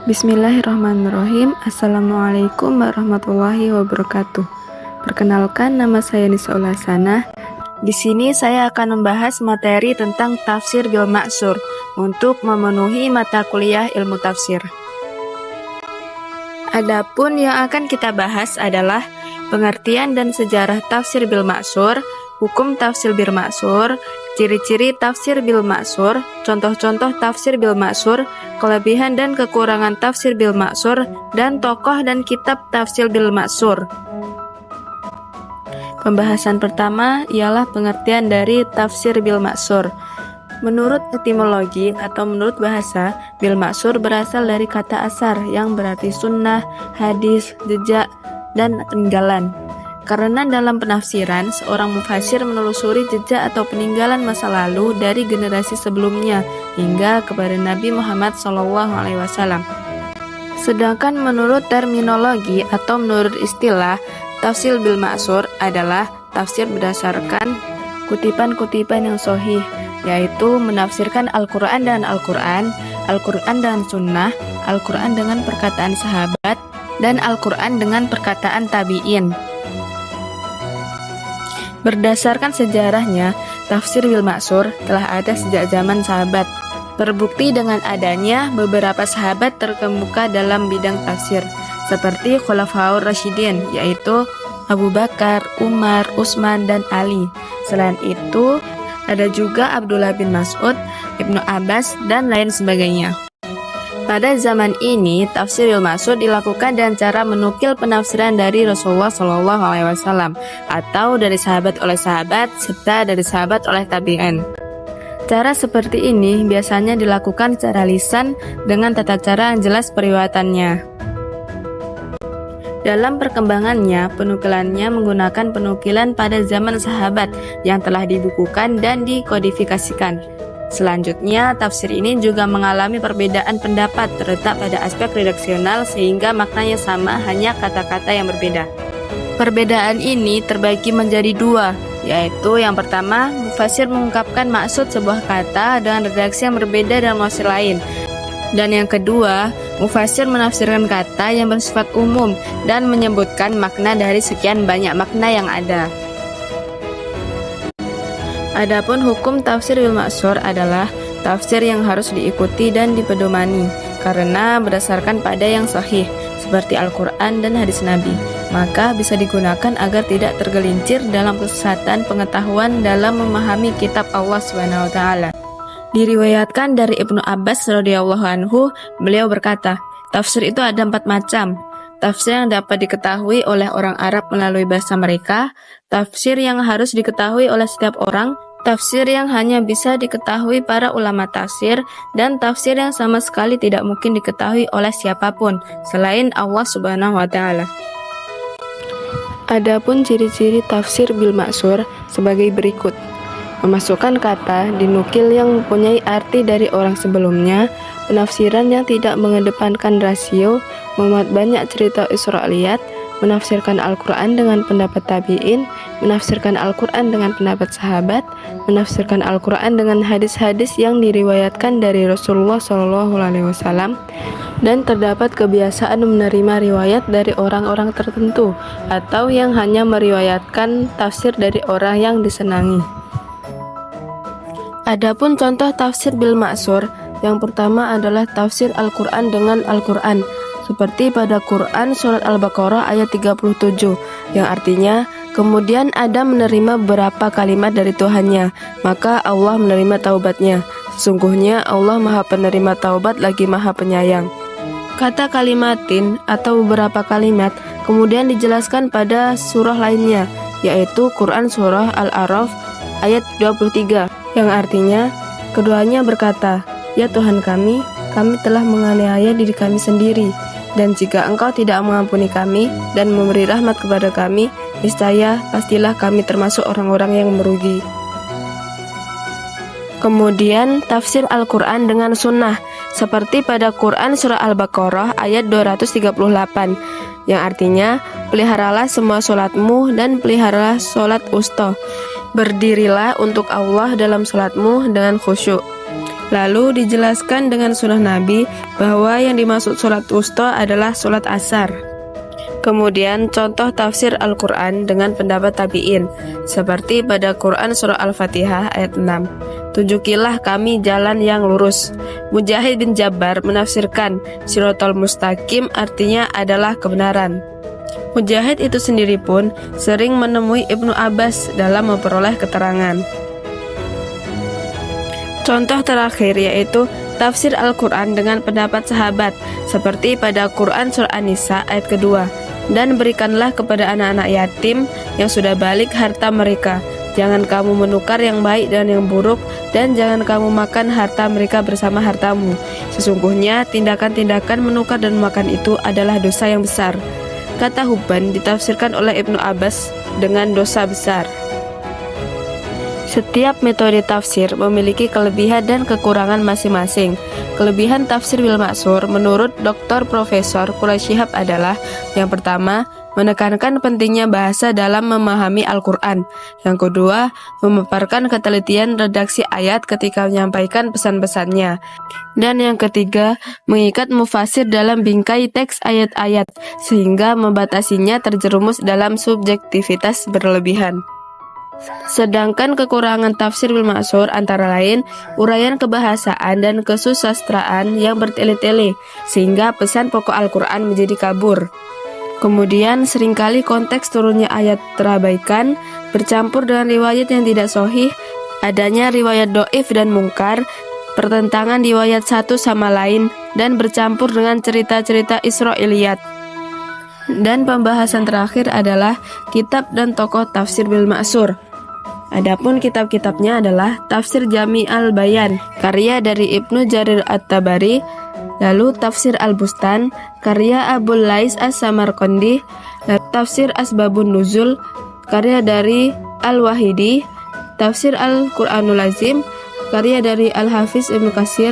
Bismillahirrahmanirrahim. Assalamualaikum warahmatullahi wabarakatuh. Perkenalkan, nama saya Nisa Ulasana. Di sini saya akan membahas materi tentang tafsir bil ma'sur untuk memenuhi mata kuliah ilmu tafsir. Adapun yang akan kita bahas adalah pengertian dan sejarah tafsir bil ma'sur, hukum tafsir bil ma'sur, ciri-ciri tafsir bil ma'sur, contoh-contoh tafsir bil ma'sur, kelebihan dan kekurangan tafsir bil ma'sur, dan tokoh dan kitab tafsir bil ma'sur. Pembahasan pertama ialah pengertian dari tafsir bil ma'sur. Menurut etimologi atau menurut bahasa, bil ma'sur berasal dari kata asar yang berarti sunnah, hadis, jejak, dan peninggalan. Karena dalam penafsiran, seorang mufasir menelusuri jejak atau peninggalan masa lalu dari generasi sebelumnya hingga kepada Nabi Muhammad SAW. Sedangkan menurut terminologi atau menurut istilah, tafsir bil ma'sur adalah tafsir berdasarkan kutipan-kutipan yang sahih, yaitu menafsirkan Al-Quran dan Al-Quran, Al-Quran dan Sunnah, Al-Quran dengan perkataan sahabat, dan Al-Quran dengan perkataan tabi'in. Berdasarkan sejarahnya, tafsir bil ma'sur telah ada sejak zaman sahabat. Terbukti dengan adanya beberapa sahabat terkemuka dalam bidang tafsir, seperti Khulafaur Rasyidin, yaitu Abu Bakar, Umar, Utsman, dan Ali. Selain itu, ada juga Abdullah bin Mas'ud, Ibnu Abbas, dan lain sebagainya. Pada zaman ini, tafsir bil ma'sur dilakukan dengan cara menukil penafsiran dari Rasulullah SAW atau dari sahabat oleh sahabat serta dari sahabat oleh tabi'in. Cara seperti ini biasanya dilakukan secara lisan dengan tata cara yang jelas periwayatannya. Dalam perkembangannya, penukilannya menggunakan penukilan pada zaman sahabat yang telah dibukukan dan dikodifikasikan. Selanjutnya, tafsir ini juga mengalami perbedaan pendapat terletak pada aspek redaksional sehingga maknanya sama, hanya kata-kata yang berbeda. Perbedaan ini terbagi menjadi dua, yaitu yang pertama, mufasir mengungkapkan maksud sebuah kata dengan redaksi yang berbeda dalam tafsir lain. Dan yang kedua, mufasir menafsirkan kata yang bersifat umum dan menyebutkan makna dari sekian banyak makna yang ada. Adapun hukum tafsir bil ma'sur adalah tafsir yang harus diikuti dan dipedomani karena berdasarkan pada yang sahih seperti Al-Quran dan hadis Nabi, maka bisa digunakan agar tidak tergelincir dalam kesesatan pengetahuan dalam memahami kitab Allah SWT. Diriwayatkan dari Ibnu Abbas radhiyallahu anhu, beliau berkata, tafsir itu ada 4 macam. Tafsir yang dapat diketahui oleh orang Arab melalui bahasa mereka, tafsir yang harus diketahui oleh setiap orang, tafsir yang hanya bisa diketahui para ulama tafsir, dan tafsir yang sama sekali tidak mungkin diketahui oleh siapapun selain Allah Subhanahu wa Ta'ala. Adapun ciri-ciri tafsir bil ma'sur sebagai berikut: memasukkan kata dinukil yang mempunyai arti dari orang sebelumnya, penafsiran yang tidak mengedepankan rasio, memuat banyak cerita Israiliyat, menafsirkan Al-Quran dengan pendapat tabi'in, menafsirkan Al-Quran dengan pendapat sahabat, menafsirkan Al-Quran dengan hadis-hadis yang diriwayatkan dari Rasulullah SAW, dan terdapat kebiasaan menerima riwayat dari orang-orang tertentu atau yang hanya meriwayatkan tafsir dari orang yang disenangi. Adapun contoh tafsir bil ma'sur, yang pertama adalah tafsir Al-Quran dengan Al-Quran, seperti pada Quran Surat Al-Baqarah ayat 37, yang artinya, kemudian Adam menerima beberapa kalimat dari Tuhannya, maka Allah menerima taubatnya. Sesungguhnya Allah Maha Penerima Taubat lagi Maha Penyayang. Kata kalimatin atau beberapa kalimat kemudian dijelaskan pada surah lainnya, yaitu Quran Surah Al-A'raf ayat 23, yang artinya, keduanya berkata, ya Tuhan kami telah menganiaya diri kami sendiri, dan jika Engkau tidak mengampuni kami dan memberi rahmat kepada kami, niscaya pastilah kami termasuk orang-orang yang merugi. Kemudian tafsir Al-Quran dengan sunnah, seperti pada Quran Surah Al-Baqarah ayat 238, yang artinya, peliharalah semua sholatmu dan peliharalah sholat wusta. Berdirilah untuk Allah dalam sholatmu dengan khusyuk. Lalu dijelaskan dengan sunnah Nabi bahwa yang dimaksud sholat wusta adalah sholat asar. Kemudian contoh tafsir Al-Quran dengan pendapat tabi'in, seperti pada Quran surah Al-Fatihah ayat 6. Tunjukilah kami jalan yang lurus. Mujahid bin Jabbar menafsirkan Shiratal Mustaqim artinya adalah kebenaran. Mujahid itu sendiri pun sering menemui Ibnu Abbas dalam memperoleh keterangan. Contoh terakhir yaitu tafsir Al-Quran dengan pendapat sahabat, seperti pada Quran surah An-Nisa ayat kedua. Dan berikanlah kepada anak-anak yatim yang sudah balik harta mereka. Jangan kamu menukar yang baik dan yang buruk, dan jangan kamu makan harta mereka bersama hartamu. Sesungguhnya tindakan-tindakan menukar dan makan itu adalah dosa yang besar. Kata Hubban ditafsirkan oleh Ibnu Abbas dengan dosa besar. Setiap metode tafsir memiliki kelebihan dan kekurangan masing-masing. Kelebihan tafsir bil ma'sur menurut Dr. Profesor Quraish Shihab adalah: yang pertama, menekankan pentingnya bahasa dalam memahami Al-Quran. Yang kedua, memaparkan ketelitian redaksi ayat ketika menyampaikan pesan-pesannya. Dan yang ketiga, mengikat mufasir dalam bingkai teks ayat-ayat, sehingga membatasinya terjerumus dalam subjektivitas berlebihan. Sedangkan kekurangan tafsir bil ma'sur antara lain uraian kebahasaan dan kesusastraan yang bertele-tele, sehingga pesan pokok Al-Quran menjadi kabur. Kemudian seringkali konteks turunnya ayat terabaikan, bercampur dengan riwayat yang tidak sahih, adanya riwayat do'if dan mungkar, pertentangan riwayat satu sama lain, dan bercampur dengan cerita-cerita Israiliyat. Dan pembahasan terakhir adalah kitab dan tokoh tafsir bil ma'sur. Adapun kitab-kitabnya adalah Tafsir Jami' al-Bayan, karya dari Ibnu Jarir at-Tabari, lalu Tafsir Al-Bustan, karya Abul Lais as-Samarqandi, Tafsir Asbabun Nuzul, karya dari Al-Wahidi, Tafsir Al-Quranul Azim, karya dari Al-Hafiz Ibnu Katsir,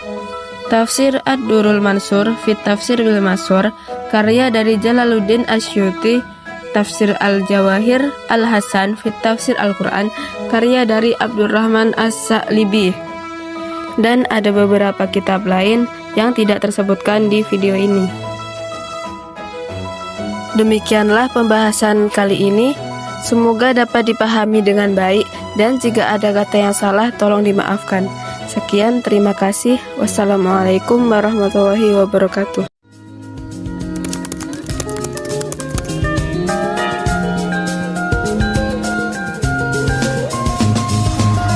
Tafsir Ad-Durrul Mansur fit Tafsir bil Ma'sur, karya dari Jalaluddin Asyuti, Tafsir Al-Jawahir Al-Hasan fit Tafsir Al-Quran, karya dari Abdurrahman As-Sa'libi. Dan ada beberapa kitab lain yang tidak tersebutkan di video ini. Demikianlah pembahasan kali ini. Semoga dapat dipahami dengan baik, dan jika ada kata yang salah tolong dimaafkan. Sekian, terima kasih. Wassalamualaikum warahmatullahi wabarakatuh.